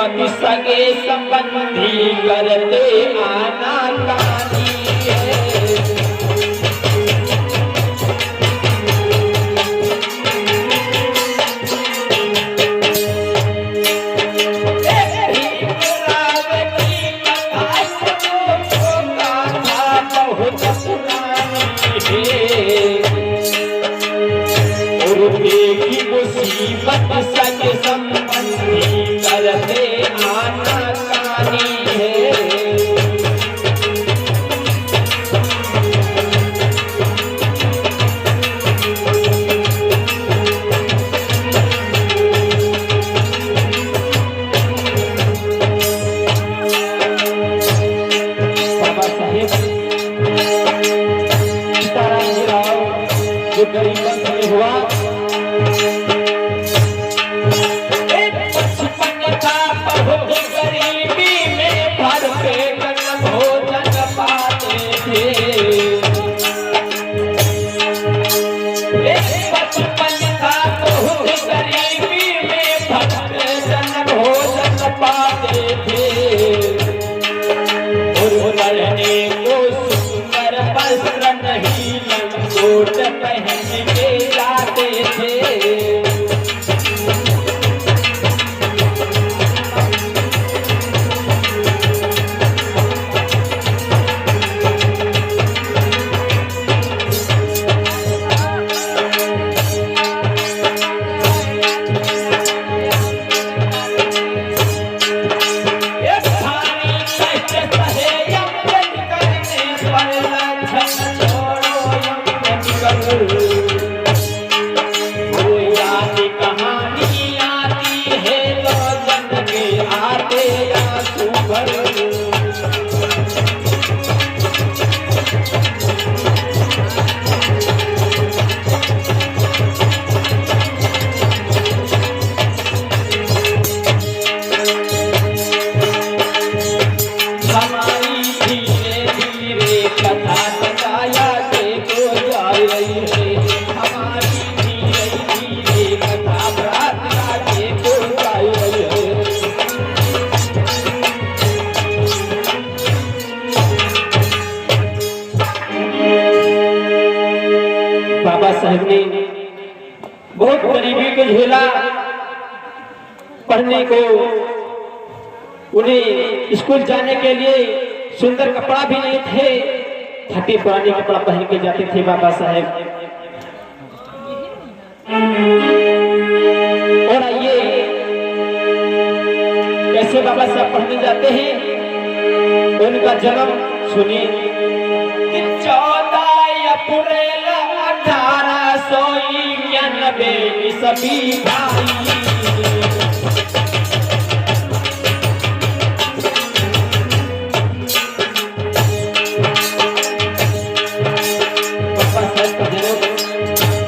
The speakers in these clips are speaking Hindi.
मुसीबत सगे संबंधी करते आना कानी की मुसीबत सगे संबंधी करते आना कानी है। बाबा साहेब सीताराम जो गरीब से हुआ गरीबी में भर पेट भोजन पाते थे। बचपन था बहुत गरीबी में भर पेट भोजन पाते थे और लड़ने को सुंदर वस्त्र नहीं लंगोट पहन के जाते थे। कहानी आती है लोगन के आते आंसू भर। हमारी धीरे धीरे कथा बताया देखो जा रही है। हमारी धीरे धीरे कथा बताया देखो जा रही है। बाबा साहब ने बहुत गरीबी को झेला, पढ़ने को उन्हें स्कूल जाने के लिए सुंदर कपड़ा भी नहीं थे, फटे पुराने कपड़ा पहन के जाते थे बाबा साहेब। और आइए कैसे बाबा साहब पढ़ने जाते हैं, उनका जन्म सुनिए। 14 अप्रैल 1891 ईस्वी भाई।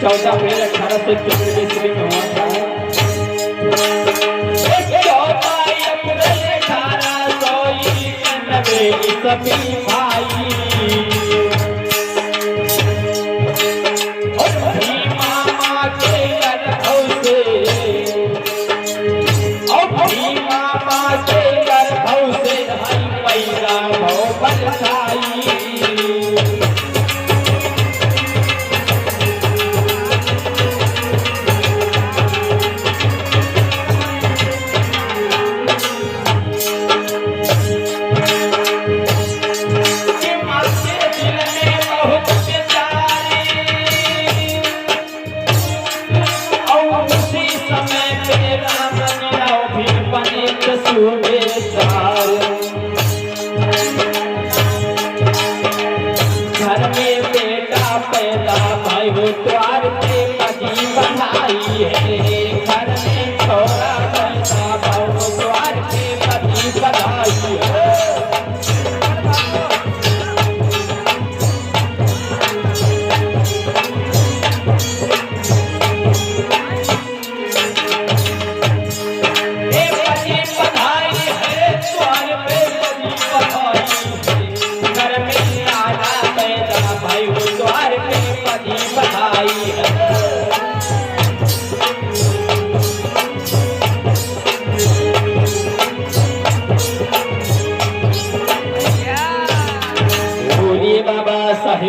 चौदह अप्रैल 1891 ईस्वी में हुआ था। 14 अप्रैल 1891 ईस्वी भाई। मामा के गर्भों से मामा के गर्भों से भाई पैदा भव बरसाई।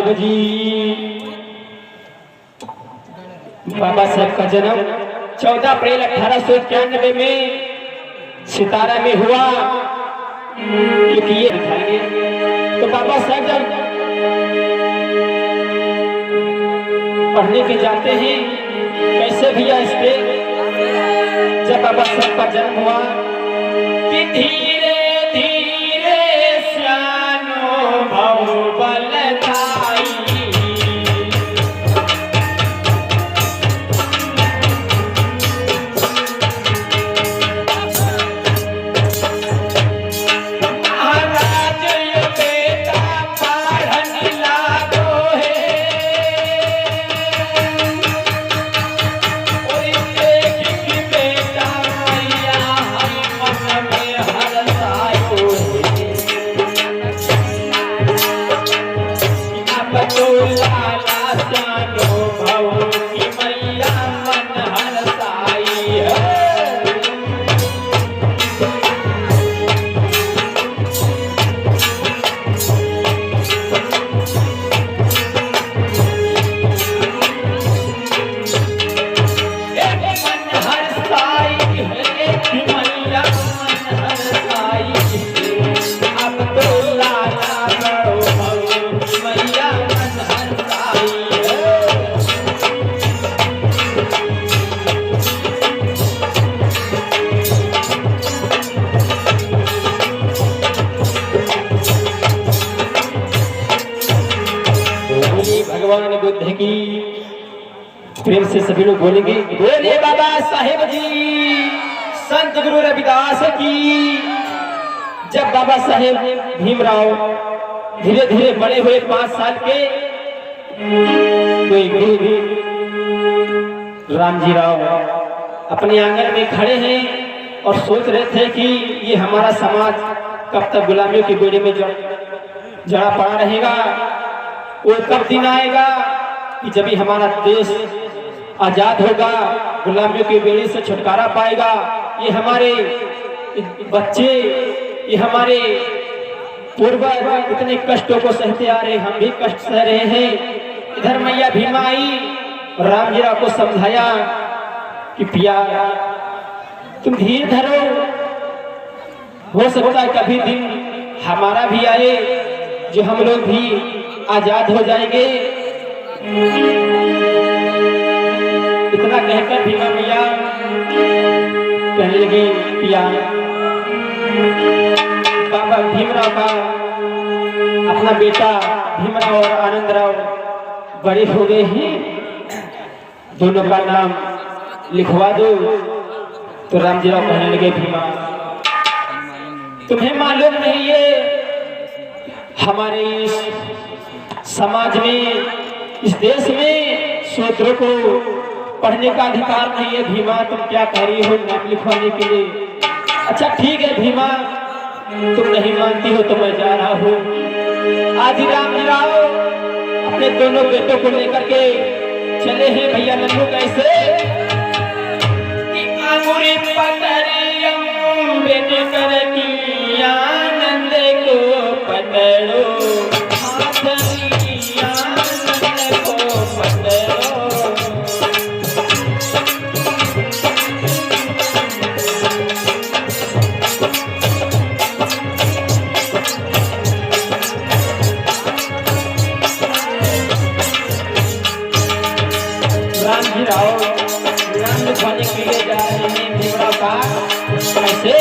साहेब जी, बाबा साहेब का जन्म 14 अप्रैल 1891 में सितारा में हुआ। क्योंकि ये दिखाएंगे तो बाबा साहेब जब पढ़ने के जाते हैं कैसे भैया इस पे, जब बाबा साहेब का जन्म हुआ कि धीरे धीरे श्यानो भव बल थाई, महाराज ये बेटा पढ़न लागो है, और देख कि बेटा मैया हरि मन में हरसायो है, अब तो लाला श्यानो भव की मैया मन हरसाई है। भगवान बुद्ध की प्रेम से सभी लोग बोलेंगे, बोलिए बाबा साहेब जी, संत गुरु रविदास की। जब बाबा साहेब भीमराव धीरे धीरे बड़े हुए 5 साल के, तो एक दिन रामजी राव अपने आंगन में खड़े हैं और सोच रहे थे कि ये हमारा समाज कब तक गुलामियों की बेड़े में जड़ा पड़ा रहेगा। वो कब दिन आएगा कि जब हमारा देश आजाद होगा, गुलामियों के बेड़े से छुटकारा पाएगा। ये हमारे बच्चे, ये हमारे पूर्वज इतने कष्टों को सहते आ रहे, हम भी कष्ट सह रहे हैं। इधर मैया भीमा आई, रामजी राव को समझाया कि पिया तुम धीर धरो, हो सकता है कभी दिन हमारा भी आए जो हम लोग भी आजाद हो जाएंगे। इतना कहकर भीमा मैया कहने लगी, पिया बाबा भीमराव का अपना बेटा भीमराव और आनंदराव बड़े हो गए हैं, दोनों का नाम लिखवा दो। तो रामजी राव कहने लगे, भीमा तुम्हें मालूम नहीं है हमारे इस समाज में, इस देश में शूद्रों को पढ़ने का अधिकार नहीं है। भीमा तुम क्या कह रही हो नाम लिखवाने के लिए? अच्छा ठीक है भीमा, तुम नहीं मानती हो तो मैं जा रहा हूँ। आज रामजी राव अपने दोनों बेटों को लेकर के चले हैं भैया नन्नू कैसे बेटे कर की आनंद को पकड़ो, रामजी राव नाम लिखवाने के लिए जा रहे हैं भीमराव का। कैसे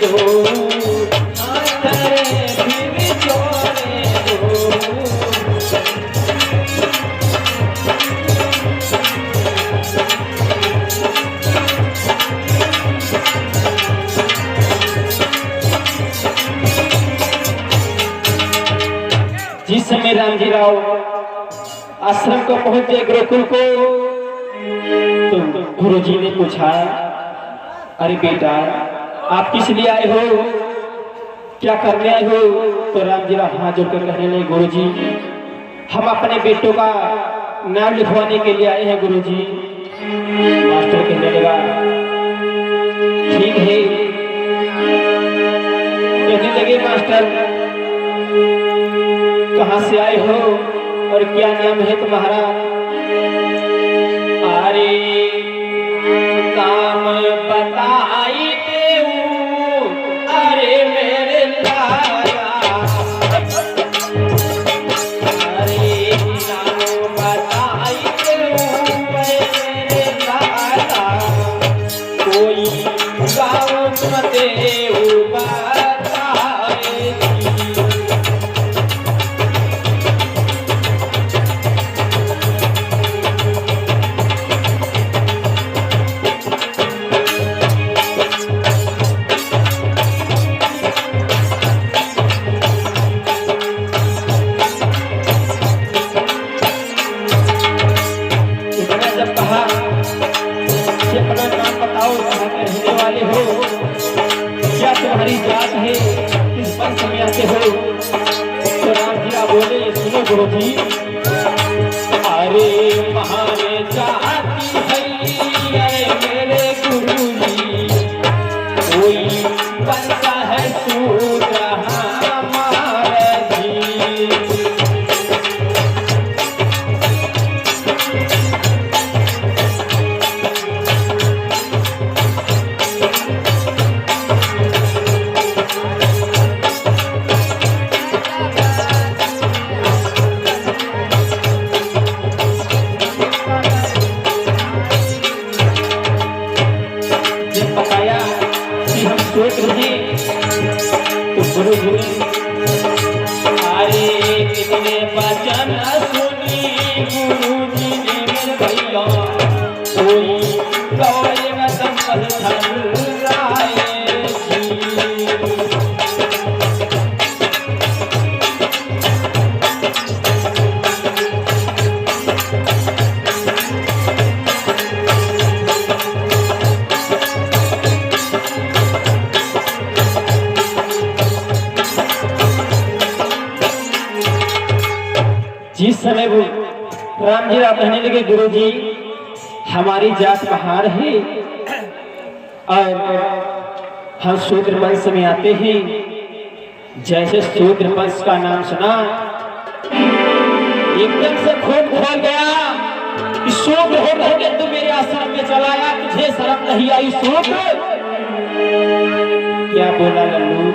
दो, तेरे फिर जोड़े दो। जिस समय रामजी राव आश्रम को पहुंचे गुरुकुल को, तो गुरुजी ने पूछा, अरे बेटा आप किस लिए आए हो, क्या करने आए हो? तो रामजी राव हाथ जोड़कर कहने लगे, गुरुजी हम अपने बेटों का नाम लिखवाने के लिए आए हैं गुरुजी। मास्टर कहने लगा, ठीक है। कहने लगे, मास्टर कहाँ से आए हो और क्या नाम है तुम्हारा? अरे नाम बताई देऊ, अरे मेरे लाला, अरे नाम बताई देऊ, मेरे लाला, कोई गाँव में देऊ बताए दी। अपना नाम बताओ, कहाँ के रहने वाले हो, क्या तुम्हारी जात है, किस वंश में आते हो? तो राम जी बोले, सुनो गुरुजी, अरे महारे जाति है, अरे मेरे गुरुजी, कोई बनता है सूरा हमारा जी। सोच रहे तो गुरु जी, अरे कितने वचन सुनी गुरु जी ने मेरे भैया, कोई गौरे में संपल धराए जिस समय वो राम जी राव कहने लगे, गुरु जी हमारी जात महार है और हम शूद्र वंश में आते हैं। जैसे शूद्र वंश का नाम सुना, एकदम से खून खोल गया कि शूद्र हो करके तू मेरे आश्रम में चला आया, तुझे शर्म नहीं आई शूद्र? क्या बोला लल्लू?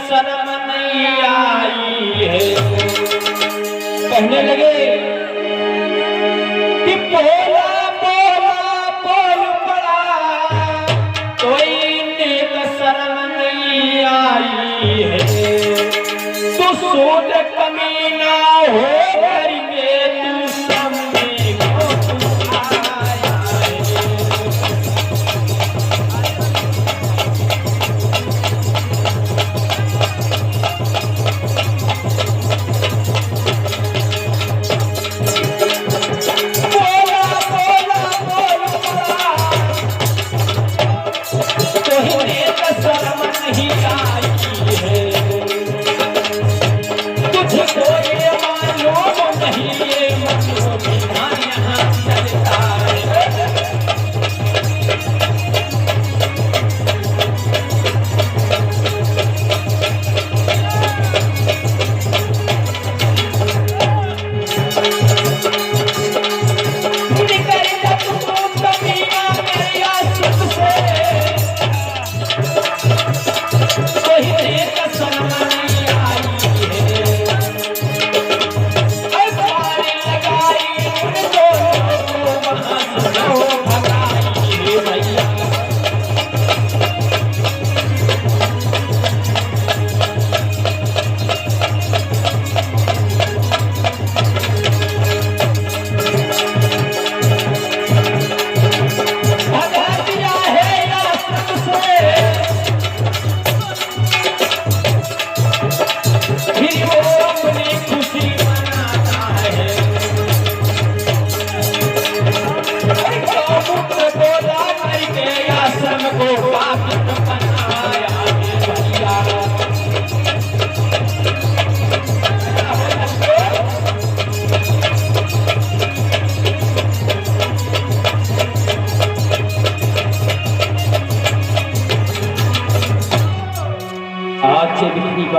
शर्म नहीं आई है। कहने लगे कि बोला बोला बोल पड़ा, कोई नेक शर्म नहीं आई है। तू सूद कमीना हो करके तू सामने को आया है। तुझको ये मालूम नहीं है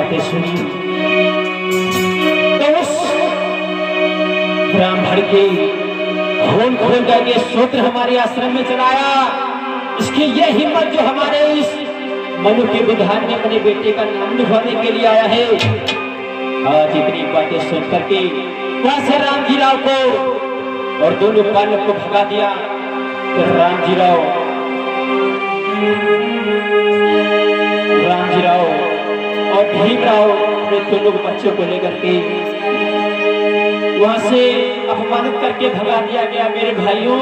बातें सुनी तो उस ब्राह्मण के खोल खोल करके सूत्र हमारे आश्रम में चलाया। इसकी यह हिम्मत जो हमारे इस मनु के विधान में अपने बेटे का नाम लिखवाने के लिए आया है। आज इतनी बातें सुन करके वहां से राम जी राव को और दोनों बालक को भगा दिया। तो राम जी राव और भीमराव अपने दोनों बच्चों को लेकर के वहां से अपमानित करके भगा दिया गया। मेरे भाइयों,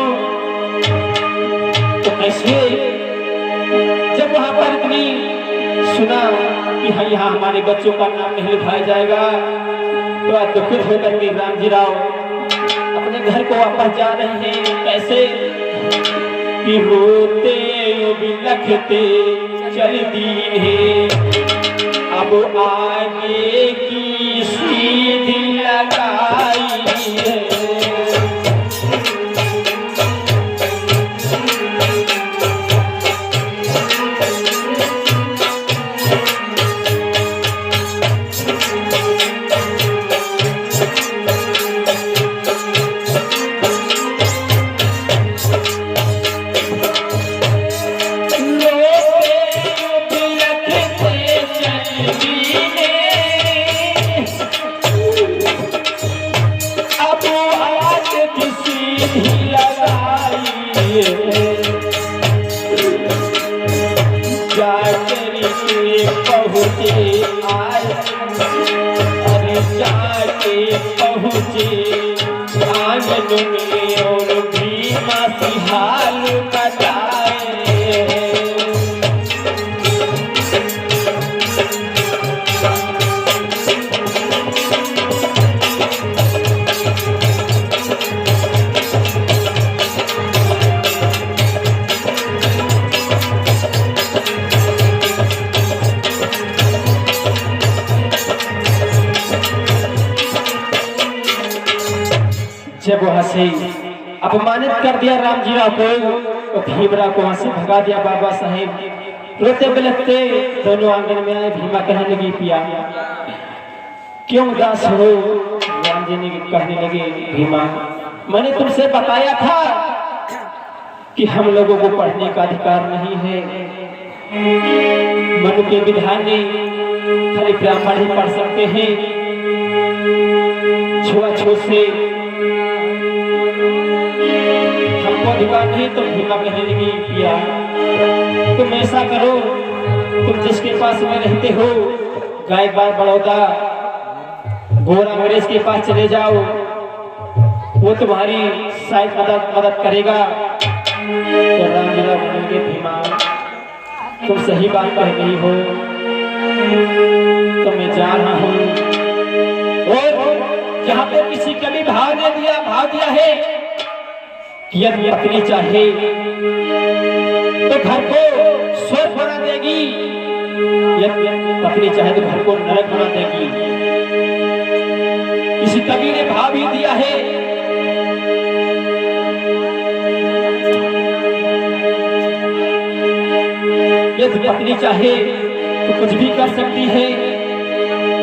तो कैसे जब वहां पर इतनी सुना कि हाँ यहाँ हमारे बच्चों का नाम नहीं लिखाया जाएगा, तो आज दुखित होकर के राम जी राव अपने घर को वापस जा रहे हैं। कैसे कि रोते बिलखते चल दी है, अब आगे की सीधी लगाई है। पहुँचे आंगन में और भीमा सी हाल बताए। जब वहां से अपमानित कर दिया राम जी राव को, तो भीमराव को वहां से भगा दिया। बाबा साहेब रोते बिलखते दोनों आंगन में आए। भीमा कहने लगी, पिया क्यों उदास हो? राम जी ने कहने लगे, भीमा मैंने तुमसे बताया था कि हम लोगों को पढ़ने का अधिकार नहीं है। मनु के विधान ने खाली ब्राह्मण ही पढ़ सकते हैं, छुआछूत से हमको अधिकार नहीं। तो भीमा कहने लगी, पिया तुम ऐसा करो, तुम जिसके पास में रहते हो गायकवाड़ बड़ौदा गोरा अंग्रेज के पास चले जाओ, वो तुम्हारी शायद मदद करेगा। तो राम जी राव बोलेंगे, भीमा तुम सही बात कह रही हो, तो मैं जा रहा हूँ। और जहाँ पे किसी का भी भाव दिया है कि यदि पत्नी चाहे तो घर को स्वर्ग बना देगी, यदि पत्नी चाहे तो घर को नरक बना देगी। किसी कवि ने भाव भी दिया है, यदि पत्नी चाहे तो कुछ भी कर सकती है।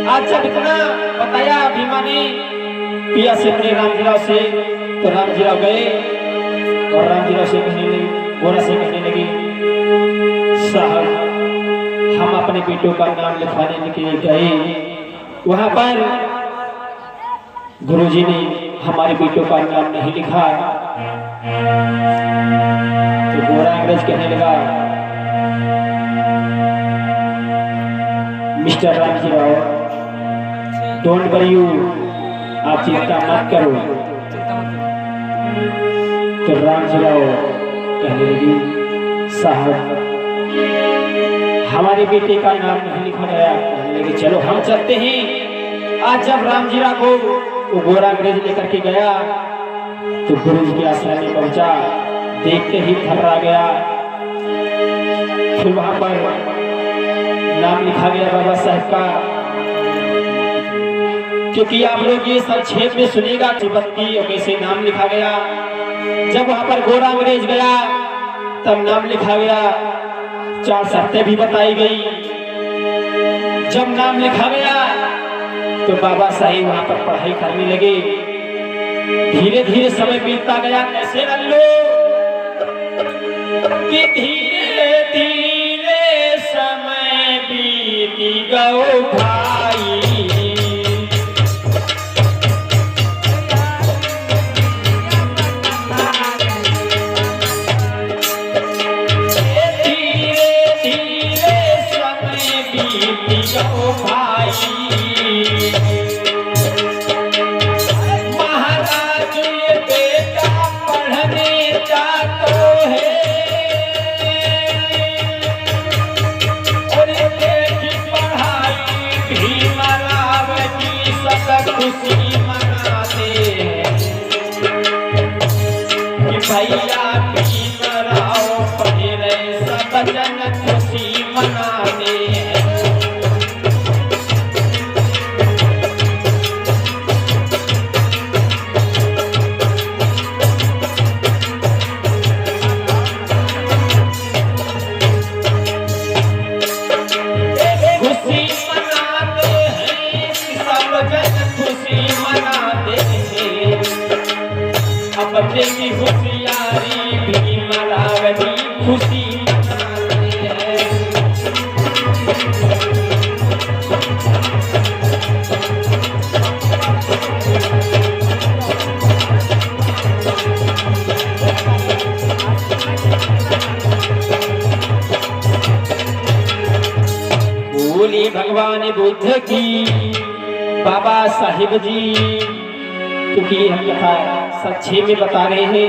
आज जब इतना बताया भीमा ने पिया से अपने राम जी राव से, तो राम जी राव गए और राम जी राव से कहने लगे, गोरा से कहने लगे, साहब हम अपने बेटों का नाम लिखवाने के लिए गए, वहां पर गुरुजी ने हमारे बेटों का नाम नहीं लिखा। तो गोरा अंग्रेज कहने लगा, mister Ram ji Rao don't worry you, आप चिंता मत करो। तो राम जी राव कहने लगी, साहब हमारे बेटे का नाम नहीं लिखा गया। कहने लगे, चलो हम चलते हैं। आज जब राम जी राव को वो गोरा अंग्रेज लेकर के गया, तो गुरु जी के आश्रम में पहुंचा, देखते ही घबरा गया। फिर वहां पर नाम लिखा गया बाबा साहब का, क्योंकि आप लोग ये संक्षेप में सुनेगा तिब्बती और कैसे नाम लिखा गया। जब वहां पर गोरा अंग्रेज गया तब नाम लिखा गया, 4 शर्तें भी बताई गई। जब नाम लिखा गया तो बाबा साहेब वहां पर पढ़ाई करने लगे। धीरे धीरे समय बीतता गया। कैसे लल्लू कि धीरे धीरे समय बीती गयो भाई। महाराज ये बेटा पढ़ने जातो है और देखी पढ़ाई भीमरावजी सब खुशी मनाते हैं कि भैया भीमराव पढ़े रहे सब जन खुशी मनाते हैं। अपने की होशियारी भीमरावजी खुशी मनाते हैं। बोली भगवान बुद्ध की बाबा साहिब जी, क्योंकि हम कथा संक्षेप में बता रहे हैं।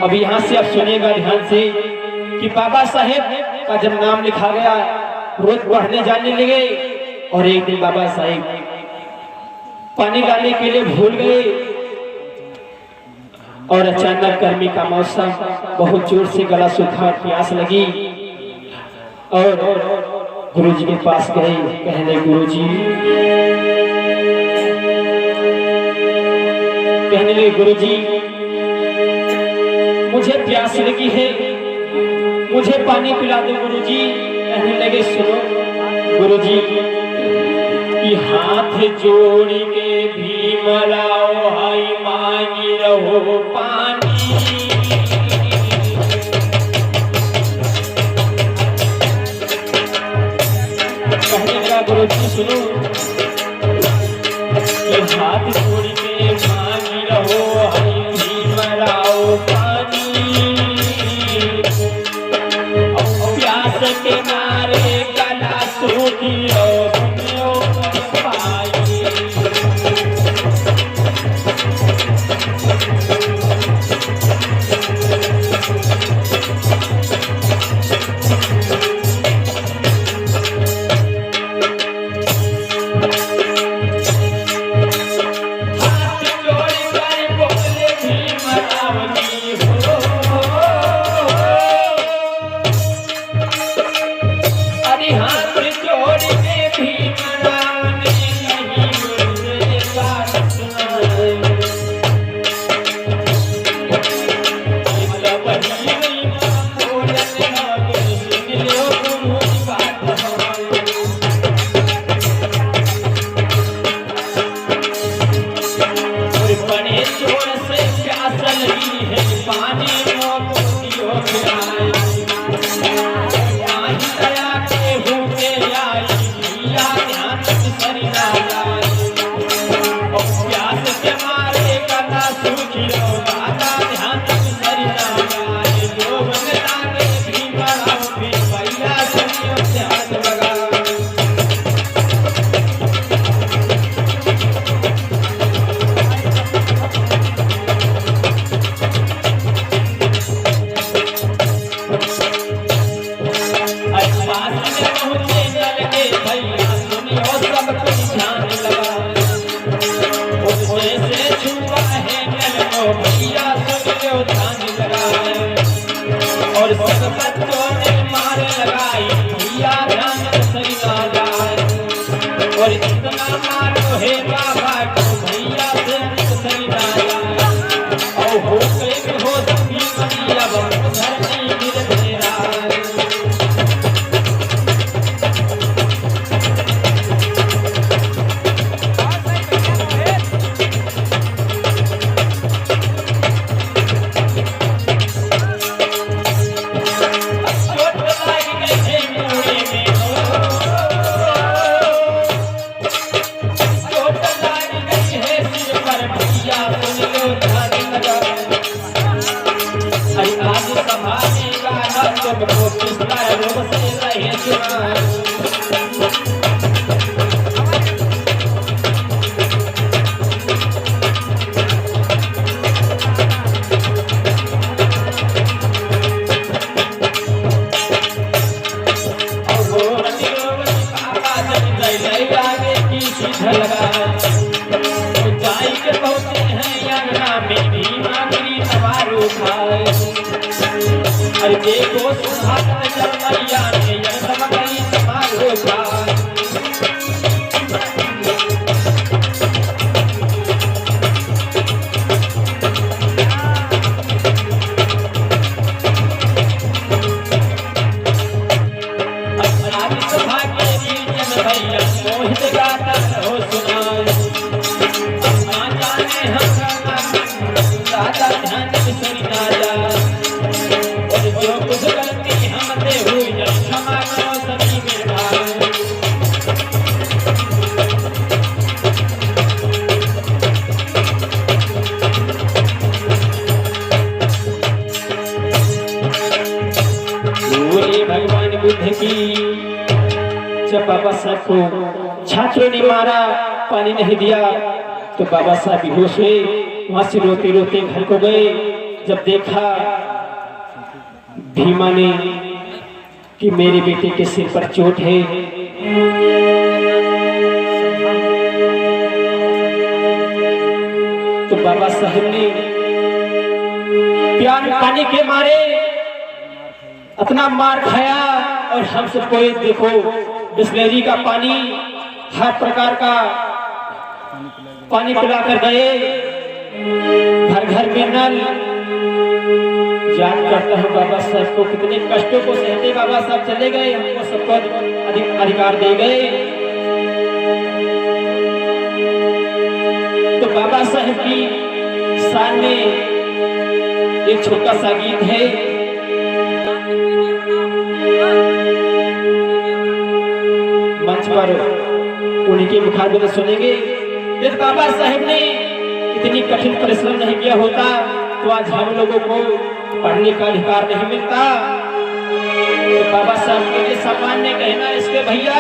अब यहाँ से आप सुनेगा ध्यान से कि बाबा साहेब का जब नाम लिखा गया रोज पढ़ने जाने लगे और एक दिन बाबा साहेब पानी लाने के लिए भूल गए और अचानक गर्मी का मौसम, बहुत जोर से गला सूखा, प्यास लगी और गुरुजी के पास गए। कहने गुरुजी, कहने लगे गुरुजी मुझे प्यास लगी है, मुझे पानी पिला दो गुरुजी। कहने लगे सुनो गुरुजी कि हाथ जोड़ के भीमराव हाय मांगी रहो पानी। कहने लगा गुरुजी सुनो कि हाथ जोड़ के मांगी रहो हाय भीमराव पानी। प्यास के मारे गला सूखी लगा। ऊंचाई के पहुंचे हैं अंगना में भीमा गिरी सवार उठाए। अरे देखो सुहागन जब मैया ने सब गई सवार उठाए। मोहित गाता हो सुनाए। ना जाने हम राजा ध्यान बिसरी ना जाए। और जो कुछ गलती हमसे हुई क्षमा करो सभी के भाई। बोले भगवान बुद्ध की। जब बाबा साहब को छात्रों ने मारा, पानी नहीं दिया, तो बाबा साहब बेहोश हुए। वहां से रोते रोते घर को गए। जब देखा भीमा ने कि मेरे बेटे के सिर पर चोट है, तो बाबा साहब ने प्यार पानी के मारे अपना मार खाया। और हम सबको देखो बिस्लेरी का पानी, हर प्रकार का पानी पिला कर गए। घर घर में नल। याद करता हूँ बाबा साहब को, कितने कष्टों को सहते बाबा साहब चले गए। हमको सबको अधिकार दे गए। तो बाबा साहब की शान में एक छोटा सा गीत है। मंच पर उनके मुखातिब सुनेंगे। यदि बाबा साहब ने इतनी कठिन परिश्रम नहीं किया होता तो आज हम लोगों को पढ़ने का अधिकार नहीं मिलता। तो बाबा साहब के लिए सामान्य कहना इसके भैया।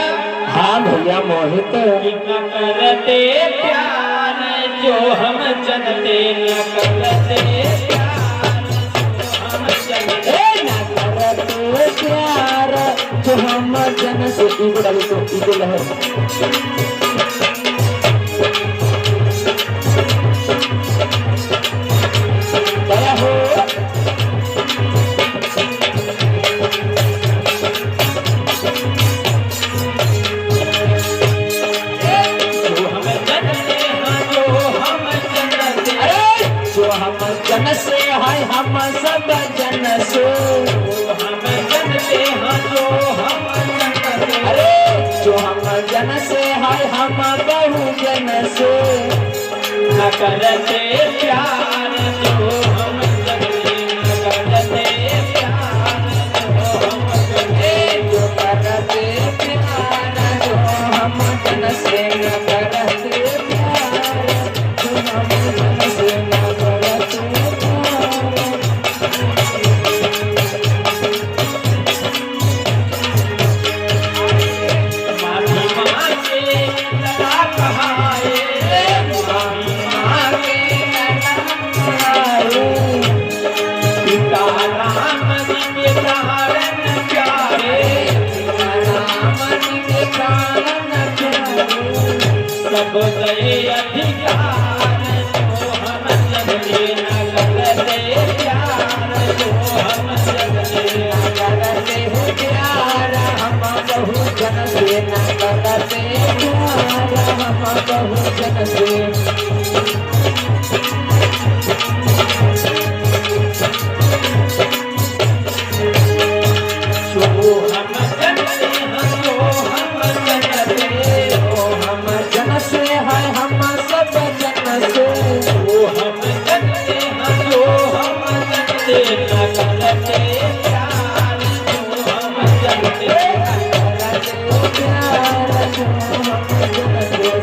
हाँ भैया मोहित। न करते प्यार जो हम जनते, न करते प्यार जो हम जनते, न करते प्यार जो हम जन से। ईगो डाली तो ईगो लहर। दया हो। जो हम जनते हैं जो हम जनते, अरे जो हम जन से है हम सब जन से। हम जनते हैं जो हम जनते, अरे जो हम जन से है हम बहु जन से। न करते प्यार जो हम जनते, न करते प्यार जो हम जनते, जो करते प्यार जो हम जन से। न करते प्यार जो हम जन से। न करते माफी मांगे लड़ा कहाए, माफी मांगे पिता राम जी के प्राण प्यारे, सब गए अधिकार जो हम जनते, न करते प्यार जो हम जनते, करते हो प्यार हम बहु जन से। न करते प्यार हम बहु जन से। जो हम जनते हैं जो हम जनते, ओ हम जन से है हम सब जन से। जो हम जनते हैं जो हम जनते, न करते प्यार जो हम जनते, करते हो प्यार जो हम जन से।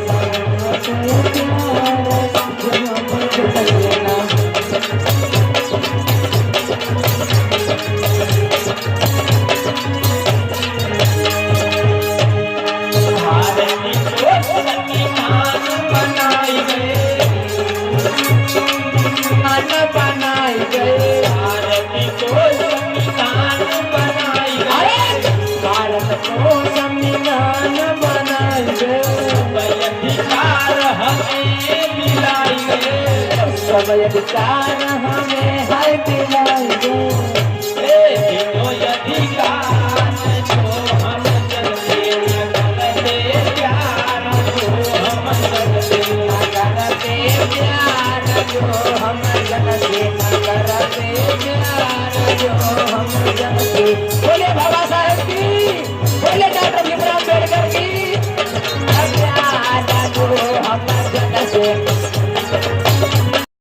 सब अधिकार हमें है दिलाई दो। तीनों अधिकार जो हम जन से न करते प्यार, जो हम जन से न करते प्यार, जो हम जन से न करते प्यार, जो हम जन से